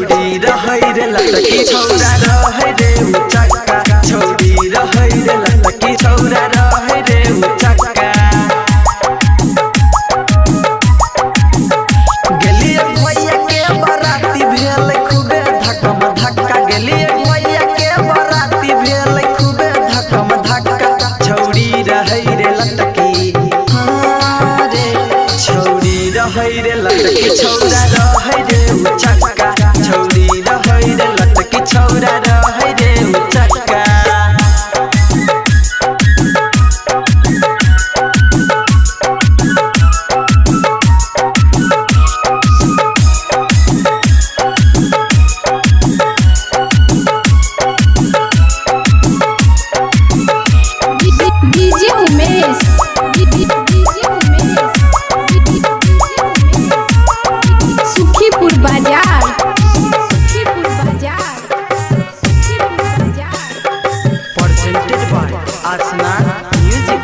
छौड़ी रहै रे लटकी छौड़ा रहै रे उचक्का छौड़ी रहै रे लटकी छौड़ा रहै रे उचक्का गेलिए भैया के बराती भेल खूबे धक्कम धक्का गेलिए भैया के बराती भेल खूबे धक्कम धक्का छौड़ी रहै रे लटकी हाँ रे छौड़ी रहै रे लटकी छौड़ा रहै रे उचक्का छौड़ी रहै रे लटकी छौड़ा रहै रे उचक्का डीजे उमेश सुखीपुर बाजार presented by Ashna music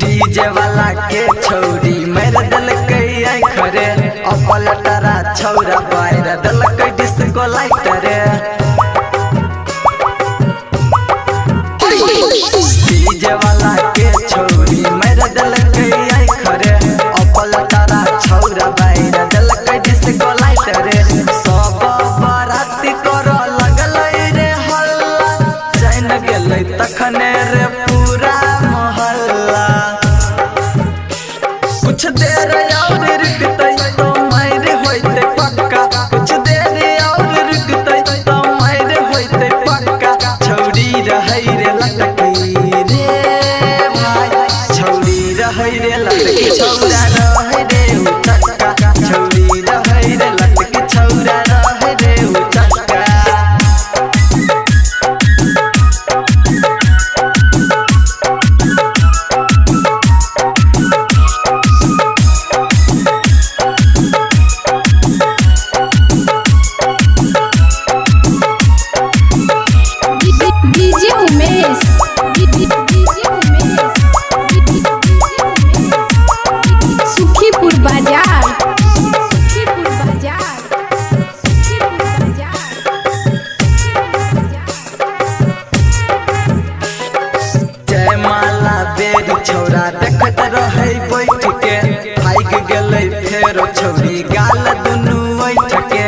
DJ वाला के छौड़ी मेर दलकै खरे अपलटरा छौरा बाहर दलकै डिस्को लाइट रे डीजे वाला के छौड़ी मेर दलकै खरे अपलटरा छौरा बाहर दलकै डिस्को लाइट रे सब बाराती कर लगलै रे हल्ला चैन गेलै तखने रे पूरा मोहल्ला कुछ देर और रुकतै तो मार होइतै पक्का कुछ देर और रुकतै तो मार होइतै पक्का छौड़ी रहै रे लटकी रे भाई छौड़ी रहै रे लटकी छौड़ा रहै रे उचक्का छौड़ी रहै रे लटकी छौड़ा रहै रे उचक्का डीजे उमेश सुखीपुर बाजार जयमाला बेरी छौरा देखत रहै बैठ के भाग गेलै फेरो छौरी गाल दुनू बैठ के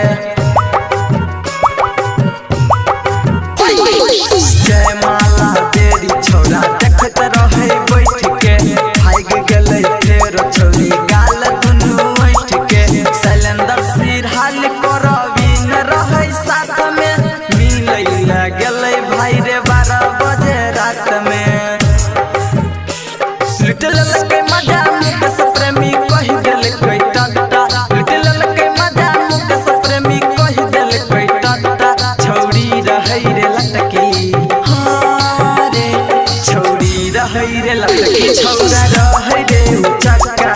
जयमाला बेरी छौरा देखत रहै बैठ के भाग गेलै फेरो छौरी गाल दुनू बैठ के शैलेंद्र सिरहाली प्रवीन रहै साथ में मिलै ला गेलै भाई रे 12 बजे रात में लिटिल ललकै मजा मुकेश प्रेमी कहि देलकै टाटा लिटिल ललकै मजा मुकेश प्रेमी कहि देलकै टाटा छौड़ी रहै रे लटकी हाँ रे छौड़ी रहै रे लटकी छौड़ा रहै रे उचक्का